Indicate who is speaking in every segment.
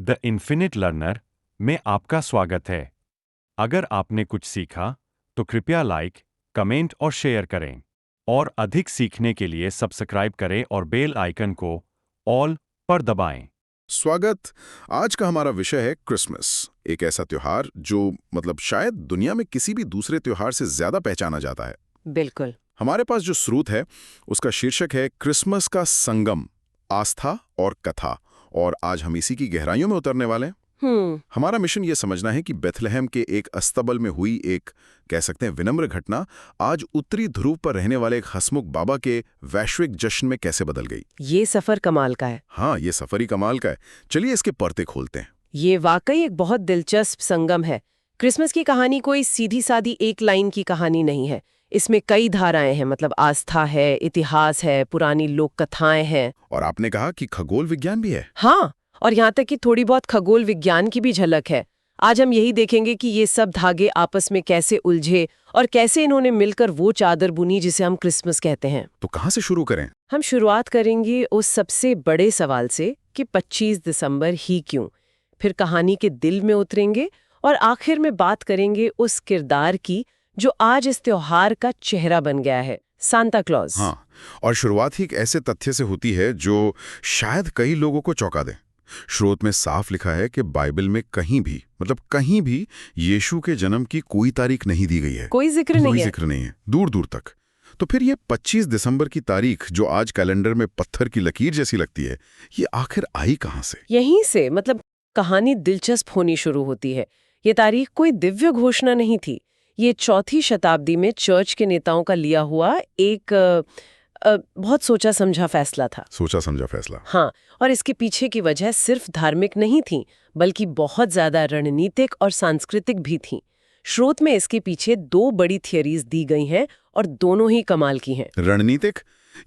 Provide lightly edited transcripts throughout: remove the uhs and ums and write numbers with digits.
Speaker 1: The infinite learner में आपका स्वागत है। अगर आपने कुछ सीखा तो कृपया लाइक, कमेंट और शेयर करें। और अधिक सीखने के लिए सब्सक्राइब करें और बेल आइकन को ऑल पर दबाएं।
Speaker 2: स्वागत। आज का हमारा विषय है क्रिसमस, एक ऐसा त्योहार जो शायद दुनिया में किसी भी दूसरे त्योहार से ज्यादा पहचाना जाता है।
Speaker 3: बिल्कुल।
Speaker 2: हमारे पास जो स्रोत है उसका शीर्षक है क्रिसमस का संगम, आस्था और कथा, और आज हम इसी की गहराइयों में उतरने वाले हैं। हमारा मिशन ये समझना है कि बेथलेहम के एक अस्तबल में हुई एक, कह सकते हैं, विनम्र घटना आज उत्तरी ध्रुव पर रहने वाले एक हंसमुख बाबा के वैश्विक जश्न में कैसे बदल गई।
Speaker 3: ये सफर कमाल का है।
Speaker 2: हाँ, ये सफर ही कमाल का है। चलिए इसके पर्दे खोलते हैं।
Speaker 3: ये वाकई एक बहुत दिलचस्प संगम है। क्रिसमस की कहानी कोई सीधी सादी एक लाइन की कहानी नहीं है। इसमें कई धाराएं हैं, आस्था है, इतिहास है, पुरानी लोक कथाएं हैं।
Speaker 2: और आपने कहा कि खगोल विज्ञान भी है।
Speaker 3: हाँ, और यहाँ तक कि थोड़ी बहुत खगोल विज्ञान की भी झलक है। आज हम यही देखेंगे कि ये सब धागे आपस में कैसे उलझे और कैसे इन्होंने मिलकर वो चादर बुनी जिसे हम क्रिसमस कहते हैं।
Speaker 2: तो कहाँ से शुरू करें?
Speaker 3: हम शुरुआत करेंगे उस सबसे बड़े सवाल से कि 25 दिसंबर ही क्यों। फिर कहानी के दिल में उतरेंगे और आखिर में बात करेंगे उस किरदार की जो आज इस त्योहार का चेहरा बन गया है, सांता क्लॉज।
Speaker 2: हाँ, और शुरुआत ही एक ऐसे तथ्य से होती है जो शायद कई लोगों को चौंका दे। स्रोत में साफ लिखा है कि बाइबल में कहीं भी यीशु के जन्म की कोई तारीख नहीं दी गई है।
Speaker 3: कोई जिक्र नहीं
Speaker 2: है, दूर दूर तक। तो फिर ये 25 दिसंबर की तारीख जो आज कैलेंडर में पत्थर की लकीर जैसी लगती है, ये आखिर आई कहां से?
Speaker 3: यहीं से कहानी दिलचस्प होनी शुरू होती है। ये तारीख कोई दिव्य घोषणा नहीं थी। ये 4वीं शताब्दी में चर्च के नेताओं का लिया हुआ एक बहुत सोचा समझा फैसला था।
Speaker 2: सोचा समझा फैसला।
Speaker 3: हाँ, और इसके पीछे की वजह सिर्फ धार्मिक नहीं थी, बल्कि बहुत ज्यादा रणनीतिक और सांस्कृतिक भी थी। स्रोत में इसके पीछे 2 बड़ी थियरीज दी गई हैं और दोनों ही कमाल की हैं।
Speaker 2: रणनीतिक,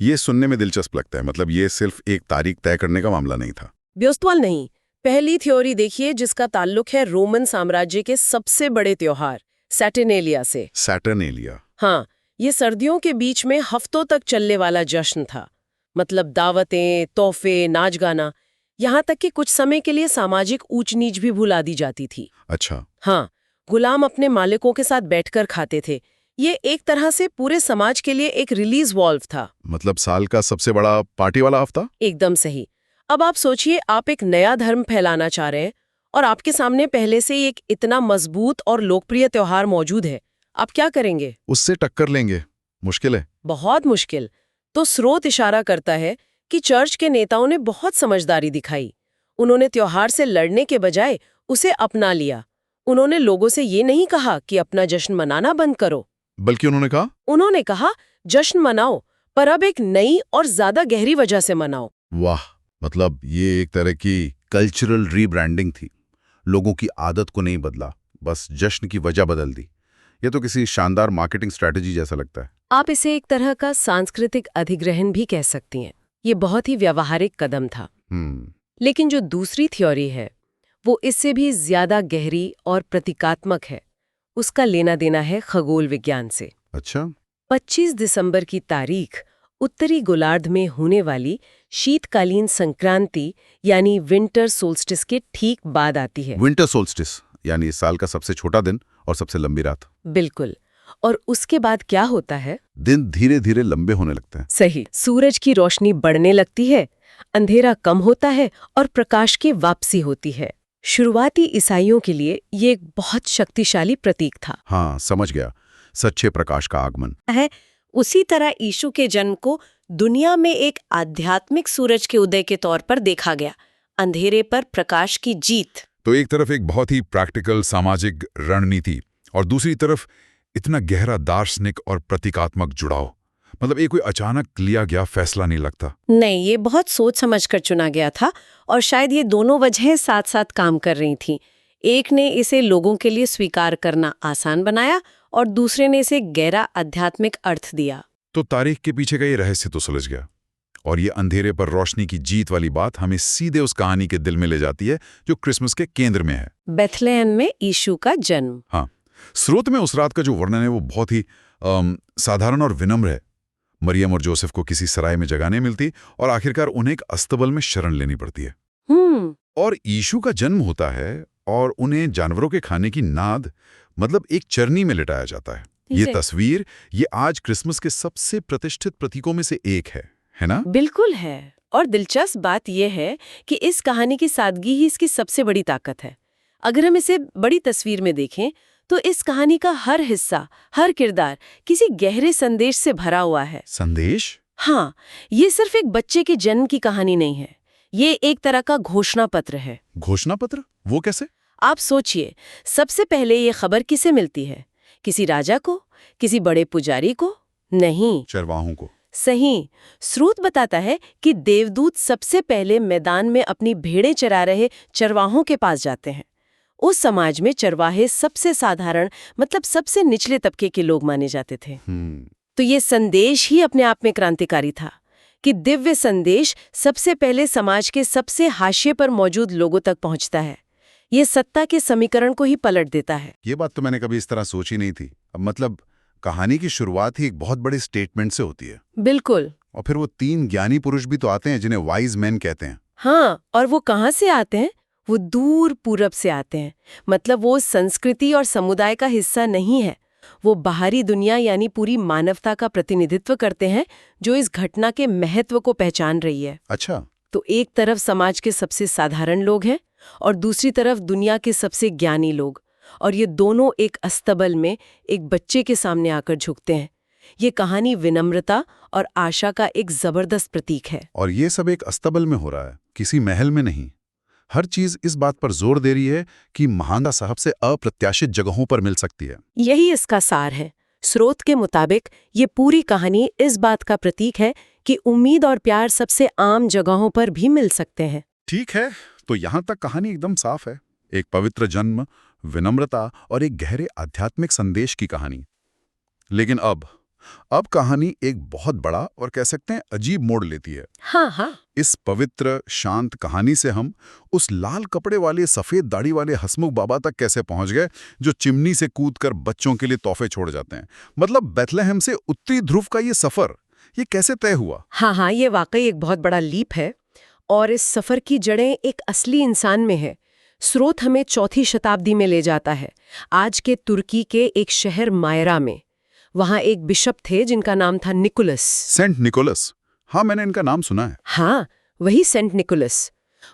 Speaker 2: ये सुनने में दिलचस्प लगता है। ये सिर्फ एक तारीख तय करने का मामला नहीं था।
Speaker 3: व्यस्तवाल नहीं। पहली थ्योरी देखिए, जिसका ताल्लुक है रोमन साम्राज्य के सबसे बड़े त्योहार सैटर्नेलिया से।
Speaker 2: सैटर्नेलिया?
Speaker 3: हाँ, ये सर्दियों के बीच में हफ्तों तक चलने वाला जश्न था। दावतें, तोहफे, नाच गाना, यहाँ तक कि कुछ समय के लिए सामाजिक ऊंच नीच भी भुला दी जाती थी।
Speaker 2: अच्छा।
Speaker 3: हाँ, गुलाम अपने मालिकों के साथ बैठकर खाते थे। ये एक तरह से पूरे समाज के लिए एक रिलीज वॉल्व था।
Speaker 2: साल का सबसे बड़ा पार्टी वाला हफ्ता।
Speaker 3: एकदम सही। अब आप सोचिए, आप एक नया धर्म फैलाना चाह रहे हैं और आपके सामने पहले से ही एक इतना मजबूत और लोकप्रिय त्योहार मौजूद है। आप क्या करेंगे?
Speaker 2: उससे टक्कर लेंगे? मुश्किल है।
Speaker 3: बहुत मुश्किल। तो स्रोत इशारा करता है कि चर्च के नेताओं ने बहुत समझदारी दिखाई। उन्होंने त्योहार से लड़ने के बजाय उसे अपना लिया। उन्होंने लोगों से ये नहीं कहा कि अपना जश्न मनाना बंद करो,
Speaker 2: बल्कि उन्होंने कहा
Speaker 3: जश्न मनाओ, पर अब एक नई और ज्यादा गहरी वजह से मनाओ।
Speaker 2: वाह, ये एक तरह की कल्चरल रीब्रांडिंग थी। लोगों की आदत को नहीं बदला, बस जश्न की वजह बदल दी। ये तो किसी शानदार मार्केटिंग स्ट्रेटजी जैसा लगता है।
Speaker 3: आप इसे एक तरह का सांस्कृतिक अधिग्रहण भी कह सकती हैं। ये बहुत ही व्यावहारिक कदम था। लेकिन जो दूसरी थ्योरी है वो इससे भी ज्यादा गहरी और प्रतीकात्मक है। उसका लेना देना है खगोल विज्ञान से।
Speaker 2: अच्छा।
Speaker 3: 25 दिसंबर की तारीख उत्तरी गोलार्ध में होने वाली शीतकालीन संक्रांति यानी विंटर सोल्स्टिस के ठीक बाद आती है।
Speaker 2: विंटर सोल्स्टिस यानी साल का सबसे छोटा दिन और सबसे लंबी रात।
Speaker 3: बिल्कुल। और उसके बाद क्या होता है?
Speaker 2: दिन धीरे धीरे लंबे होने लगते हैं।
Speaker 3: सही। सूरज की रोशनी बढ़ने लगती है, अंधेरा कम होता है और प्रकाश की वापसी होती है। शुरुआती ईसाइयों के लिए ये एक बहुत शक्तिशाली प्रतीक था।
Speaker 2: हाँ, समझ गया। सच्चे प्रकाश का आगमन
Speaker 4: है। उसी तरह यीशु के जन्म को दुनिया में एक आध्यात्मिक सूरज के उदय के तौर पर देखा गया, अंधेरे पर प्रकाश की जीत।
Speaker 5: तो एक तरफ एक बहुत ही प्रैक्टिकल सामाजिक रणनीति और दूसरी तरफ इतना गहरा दार्शनिक और प्रतीकात्मक जुड़ाव। ये कोई अचानक लिया गया फैसला नहीं लगता।
Speaker 4: नहीं, ये बहुत सोच समझकर चुना गया था और शायद ये दोनों वजहें साथ साथ काम कर रही थीं। एक ने इसे लोगों के लिए स्वीकार करना आसान बनाया और दूसरे ने इसे गहरा आध्यात्मिक अर्थ दिया।
Speaker 5: तो तारीख के पीछे का ये रहस्य तो सुलझ गया और ये अंधेरे पर रोशनी की जीत वाली बात हमें सीधे उस कहानी के दिल में ले जाती है जो क्रिसमस के केंद्र में है,
Speaker 4: बेथलेहम में यीशु का जन्म।
Speaker 5: हाँ, स्रोत में उस रात का जो वर्णन है वो बहुत ही साधारण और विनम्र है। मरियम और जोसेफ को किसी सराय में जगह नहीं मिलती और आखिरकार उन्हें एक अस्तबल में शरण लेनी पड़ती है। और यीशु का जन्म होता है और उन्हें जानवरों के खाने की नाद, मतलब एक चरनी में लिटाया जाता है। ये तस्वीर, ये आज क्रिसमस के सबसे प्रतिष्ठित प्रतीकों में से एक है ना?
Speaker 4: बिल्कुल है। और दिलचस्प बात यह है कि इस कहानी की सादगी ही इसकी सबसे बड़ी ताकत है। अगर हम इसे बड़ी तस्वीर में देखें तो इस कहानी का हर हिस्सा, हर किरदार किसी गहरे संदेश से भरा हुआ है।
Speaker 5: संदेश?
Speaker 4: हाँ, ये सिर्फ एक बच्चे के जन्म की कहानी नहीं है, ये एक तरह का घोषणा पत्र है।
Speaker 5: घोषणा पत्र? वो कैसे?
Speaker 4: आप सोचिए, सबसे पहले ये खबर किसे मिलती है? किसी राजा को? किसी बड़े पुजारी को? नहीं,
Speaker 5: चरवाहों को।
Speaker 4: सही। स्रोत बताता है कि देवदूत सबसे पहले मैदान में अपनी भेड़ें चरा रहे चरवाहों के पास जाते हैं। उस समाज में चरवाहे सबसे साधारण, मतलब सबसे निचले तबके के लोग माने जाते थे। तो ये संदेश ही अपने आप में क्रांतिकारी था कि दिव्य संदेश सबसे पहले समाज के सबसे हाशिए पर मौजूद लोगों तक पहुंचता है। ये सत्ता के समीकरण को ही पलट देता है।
Speaker 5: ये बात तो मैंने कभी इस तरह सोची नहीं थी। अब मतलब कहानी की शुरुआत ही एक बहुत बड़े स्टेटमेंट से होती है।
Speaker 4: बिल्कुल।
Speaker 5: और फिर वो 3 ज्ञानी पुरुष भी तो आते हैं जिन्हें वाइज मैन कहते हैं।
Speaker 4: हाँ, और वो कहाँ से आते हैं? वो दूर पूरब से आते हैं। मतलब वो संस्कृति और समुदाय का हिस्सा नहीं है, वो बाहरी दुनिया यानी पूरी मानवता का प्रतिनिधित्व करते हैं जो इस घटना के महत्व को पहचान रही है।
Speaker 5: अच्छा।
Speaker 4: तो एक तरफ समाज के सबसे साधारण लोग हैं और दूसरी तरफ दुनिया के सबसे ज्ञानी लोग, और ये दोनों एक अस्तबल में एक बच्चे के सामने आकर झुकते हैं। ये कहानी विनम्रता और आशा का एक जबरदस्त प्रतीक है।
Speaker 5: और ये सब एक अस्तबल में हो रहा है, किसी महल में नहीं। हर चीज इस बात पर जोर दे रही है कि महानता साहब से अप्रत्याशित जगहों पर मिल सकती है।
Speaker 4: यही इसका सार है। स्रोत के मुताबिक ये पूरी कहानी इस बात का प्रतीक है कि उम्मीद और प्यार सबसे आम जगहों पर भी मिल सकते हैं।
Speaker 5: ठीक है, तो यहाँ तक कहानी एकदम साफ है। एक पवित्र जन्म, विनम्रता और एक गहरे आध्यात्मिक संदेश की कहानी। लेकिन अब कहानी एक बहुत बड़ा और कह सकते हैं अजीब मोड़ लेती है।
Speaker 4: हाँ।
Speaker 5: इस पवित्र शांत कहानी से हम उस लाल कपड़े वाले सफेद दाढ़ी वाले हसमुख बाबा तक कैसे पहुंच गए जो चिमनी से कूदकर बच्चों के लिए तोहफे छोड़ जाते हैं। मतलब बेथलेहम से उत्तरी ध्रुव का ये सफर, ये कैसे तय हुआ?
Speaker 4: हाँ, ये वाकई एक बहुत बड़ा लीप है और इस सफर की जड़ें एक असली इंसान में है। स्रोत हमें 4वीं शताब्दी में ले जाता है, आज के तुर्की के एक शहर मायरा में। वहाँ एक बिशप थे जिनका नाम था निकोलस।
Speaker 5: Saint Nicholas? हाँ, मैंने इनका नाम सुना है।
Speaker 4: हाँ, वही सेंट निकोलस।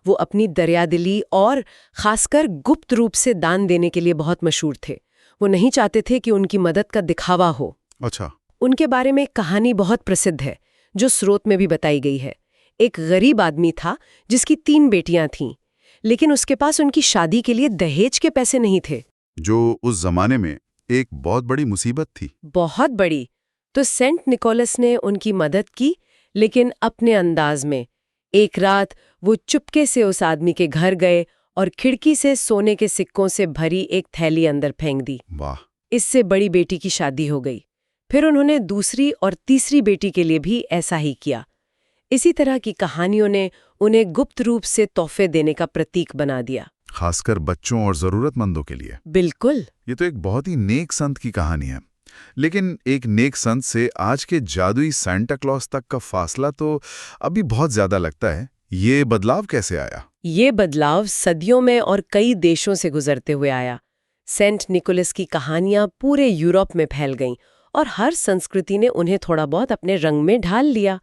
Speaker 4: वो अपनी दरियादिली और खासकर गुप्त रूप से दान देने के लिए बहुत मशहूर थे। वो नहीं चाहते थे कि उनकी मदद का दिखावा हो।
Speaker 5: अच्छा।
Speaker 4: उनके बारे में एक कहानी बहुत प्रसिद्ध है जो स्रोत में भी बताई गई है। एक गरीब आदमी था जिसकी 3 बेटियां थीं, लेकिन उसके पास उनकी शादी के लिए दहेज के पैसे नहीं थे,
Speaker 5: जो उस जमाने में एक बहुत बड़ी मुसीबत थी।
Speaker 4: बहुत बड़ी। तो सेंट निकोलस ने उनकी मदद की, लेकिन अपने अंदाज में। एक रात वो चुपके से उस आदमी के घर गए और खिड़की से सोने के सिक्कों से भरी एक थैली अंदर फेंक दी।
Speaker 5: वाह।
Speaker 4: इससे बड़ी बेटी की शादी हो गई। फिर उन्होंने दूसरी और तीसरी बेटी के लिए भी ऐसा ही किया। इसी तरह की कहानियों ने उन्हें गुप्त रूप से तोहफे देने का प्रतीक बना दिया,
Speaker 5: खासकर बच्चों और जरूरतमंदों के लिए।
Speaker 4: बिल्कुल।
Speaker 5: ये तो एक बहुत ही नेक संत की कहानी है। लेकिन एक नेक संत से आज के जादुई सांता क्लॉज तक का फासला तो अभी बहुत ज्यादा लगता है। ये बदलाव कैसे आया?
Speaker 4: ये बदलाव सदियों में और कई देशों से गुजरते हुए आया। सेंट निकोलस की कहानियां पूरे यूरोप में फैल गईं और हर संस्कृति ने उन्हें थोड़ा बहुत अपने रंग में ढाल लिया।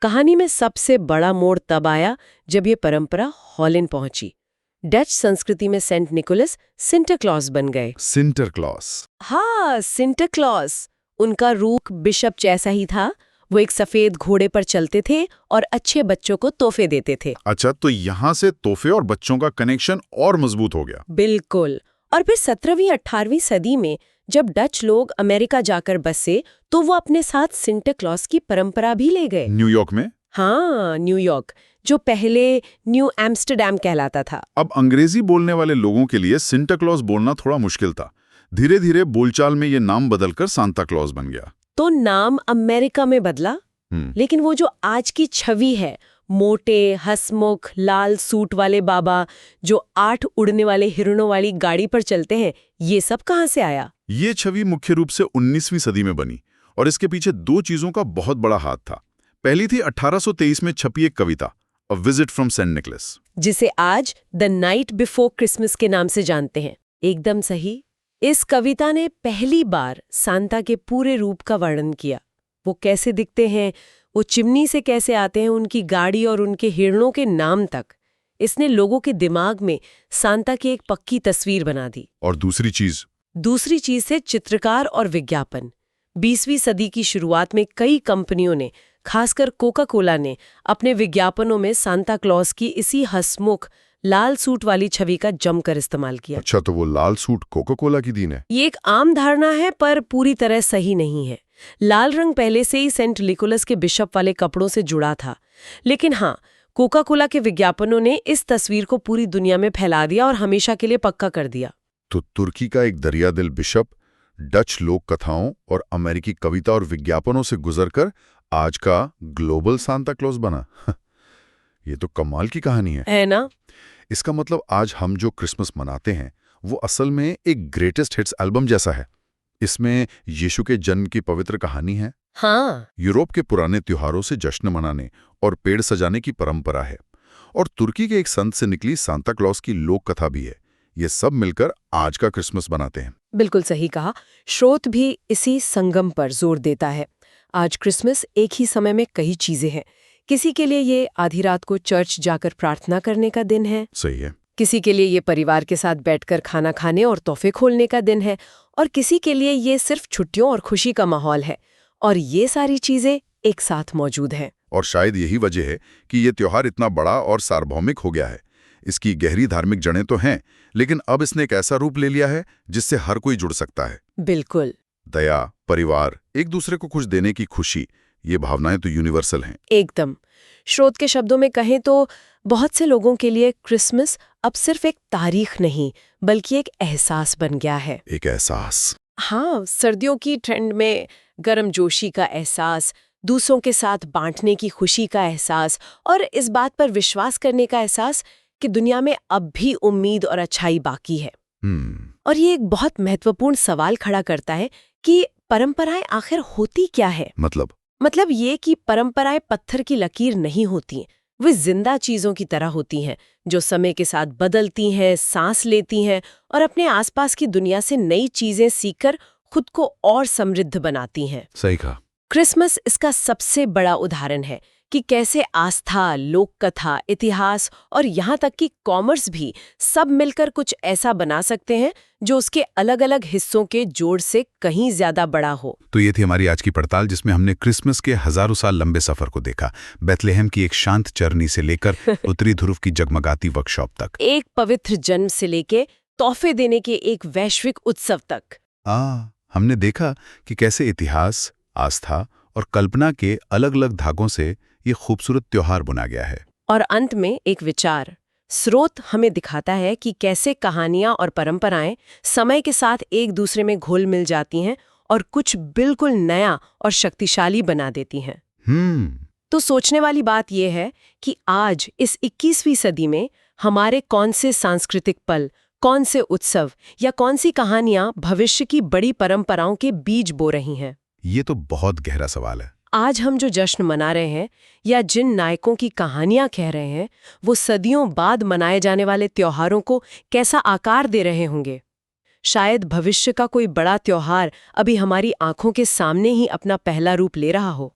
Speaker 4: कहानी में सबसे बड़ा मोड़ तब आया जब ये परंपरा हॉलैंड पहुंची। डच संस्कृति में सेंट निकोलस सिंटर क्लॉज बन गए।
Speaker 5: Sinter clause?
Speaker 4: हाँ, सिंटर क्लॉज। उनका रूप बिशप जैसा ही था। वो एक सफेद घोड़े पर चलते थे और अच्छे बच्चों को तोहफे देते थे।
Speaker 5: अच्छा, तो यहाँ से तोहफे और बच्चों का कनेक्शन और मजबूत हो गया।
Speaker 4: बिल्कुल। और फिर 17वीं 18वीं सदी में जब डच लोग अमेरिका जाकर बसे तो वो अपने साथ सिंटर क्लॉज की परंपरा भी ले गए।
Speaker 5: न्यूयॉर्क में?
Speaker 4: हाँ, न्यूयॉर्क, जो पहले न्यू एम्स्टरडैम कहलाता था।
Speaker 5: अब अंग्रेजी बोलने वाले लोगों के लिए सिंटा क्लॉज बोलना थोड़ा मुश्किल था। धीरे धीरे बोलचाल में ये नाम बदलकर सांता क्लॉज बन गया।
Speaker 4: तो नाम अमेरिका में बदला, लेकिन वो जो आज की छवि है, मोटे, हंसमुख, लाल सूट वाले बाबा जो 8 उड़ने वाले हिरणों वाली गाड़ी पर चलते हैं, ये सब कहाँ से आया?
Speaker 5: ये छवि मुख्य रूप से 19वीं सदी में बनी और इसके पीछे 2 चीजों का बहुत बड़ा हाथ था। पहली थी 1823 में छपी एक कविता,
Speaker 2: a visit from Saint Nicholas.
Speaker 3: जिसे आज द नाइट बिफोर क्रिसमस के नाम से जानते हैं। एकदम सही। इस कविता ने पहली बार सांता के पूरे रूप का वर्णन किया। वो कैसे दिखते हैं, वो चिमनी से कैसे आते हैं, उनकी गाड़ी और उनके हिरणों के नाम तक। इसने लोगों के दिमाग में सांता की एक पक्की तस्वीर बना दी।
Speaker 2: और दूसरी चीज
Speaker 3: है चित्रकार और विज्ञापन। 20वीं सदी की शुरुआत में कई कंपनियों ने, खासकर कोका कोला ने, अपने विज्ञापनों में सांता क्लॉज की इसी हंसमुख लाल सूट वाली छवि का जमकर इस्तेमाल किया।
Speaker 2: अच्छा, तो वो लाल सूट कोका कोला की दीन है?
Speaker 3: ये एक आम धारणा है, पर पूरी तरह सही नहीं है। लाल रंग पहले से ही सेंट निकोलस के बिशप वाले कपड़ों से जुड़ा था, लेकिन हाँ, कोका कोला के विज्ञापनों ने इस तस्वीर को पूरी दुनिया में फैला दिया और हमेशा के लिए पक्का कर दिया।
Speaker 2: तो तुर्की का एक दरियादिल बिशप डच लोक कथाओं और अमेरिकी कविता और विज्ञापनों से गुजरकर आज का ग्लोबल सांता क्लॉज बना। ये तो कमाल की कहानी है
Speaker 3: ना?
Speaker 2: इसका मतलब आज हम जो क्रिसमस मनाते हैं वो असल में एक ग्रेटेस्ट हिट्स एल्बम जैसा है। इसमें यीशु के जन्म की पवित्र कहानी है।
Speaker 3: हाँ।
Speaker 2: यूरोप के पुराने त्योहारों से जश्न मनाने और पेड़ सजाने की परंपरा है, और तुर्की के एक संत से निकली सांता क्लॉज की लोक कथा भी है। ये सब मिलकर आज का क्रिसमस बनाते हैं।
Speaker 3: बिल्कुल सही कहा। स्रोत भी इसी संगम पर जोर देता है। आज क्रिसमस एक ही समय में कई चीजें हैं। किसी के लिए ये आधी रात को चर्च जाकर प्रार्थना करने का दिन है।
Speaker 2: सही है।
Speaker 3: किसी के लिए ये परिवार के साथ बैठकर खाना खाने और तोहफे खोलने का दिन है, और किसी के लिए ये सिर्फ छुट्टियों और खुशी का माहौल है। और ये सारी चीजें एक साथ मौजूद हैं।
Speaker 2: और शायद यही वजह है कि ये त्योहार इतना बड़ा और सार्वभौमिक हो गया है। इसकी गहरी धार्मिक जड़ें तो हैं, लेकिन अब इसने एक ऐसा रूप ले लिया है जिससे हर कोई जुड़ सकता है।
Speaker 3: बिल्कुल।
Speaker 2: दया, परिवार, एक दूसरे को कुछ देने की खुशी, ये भावनाएं तो यूनिवर्सल हैं।
Speaker 3: एकदम। स्रोत के शब्दों में कहें तो बहुत से लोगों के लिए क्रिसमस अब सिर्फ एक तारीख नहीं, बल्कि एक एहसास बन गया है।
Speaker 2: एक एहसास।
Speaker 3: हाँ, सर्दियों की ठंड में गर्मजोशी का एहसास, दूसरों के साथ बांटने की खुशी का एहसास, और इस बात पर विश्वास करने का एहसास कि दुनिया में अब भी उम्मीद और अच्छाई बाकी है। और ये एक बहुत महत्वपूर्ण सवाल खड़ा करता है कि परंपराएं आखिर होती क्या है। मतलब ये कि परंपराएं पत्थर की लकीर नहीं होती, वे जिंदा चीजों की तरह होती हैं, जो समय के साथ बदलती हैं, सांस लेती हैं और अपने आसपास की दुनिया से नई चीजें सीखकर खुद को और समृद्ध बनाती हैं।
Speaker 2: सही कहा।
Speaker 3: क्रिसमस इसका सबसे बड़ा उदाहरण है कि कैसे आस्था, लोक कथा, इतिहास और यहाँ तक कि कॉमर्स भी सब मिलकर कुछ ऐसा बना सकते हैं जो उसके अलग अलग हिस्सों के जोड़ से कहीं ज्यादा बड़ा हो।
Speaker 5: तो ये थी हमारी आज की पड़ताल, जिसमें हमने क्रिसमस के हजारों साल लंबे सफर को देखा, बेथलेहम की एक शांत चरनी से लेकर उत्तरी ध्रुव की जगमगाती वर्कशॉप तक,
Speaker 3: एक पवित्र जन्म से लेके तोहफे देने के एक वैश्विक उत्सव तक।
Speaker 5: हमने देखा कि कैसे इतिहास, आस्था और कल्पना के अलग अलग धागों से ये खूबसूरत त्योहार बुना गया है।
Speaker 3: और अंत में एक विचार। स्रोत हमें दिखाता है कि कैसे कहानियां और परंपराएं समय के साथ एक दूसरे में घुल मिल जाती हैं और कुछ बिल्कुल नया और शक्तिशाली बना देती हैं। तो सोचने वाली बात यह है कि आज इस 21वीं सदी में हमारे कौन से सांस्कृतिक पल, कौन से उत्सव या कौन सी कहानियां भविष्य की बड़ी परंपराओं के बीज बो रही हैं।
Speaker 5: ये तो बहुत गहरा सवाल है।
Speaker 3: आज हम जो जश्न मना रहे हैं या जिन नायकों की कहानियां कह रहे हैं, वो सदियों बाद मनाए जाने वाले त्योहारों को कैसा आकार दे रहे होंगे। शायद भविष्य का कोई बड़ा त्योहार अभी हमारी आंखों के सामने ही अपना पहला रूप ले रहा हो।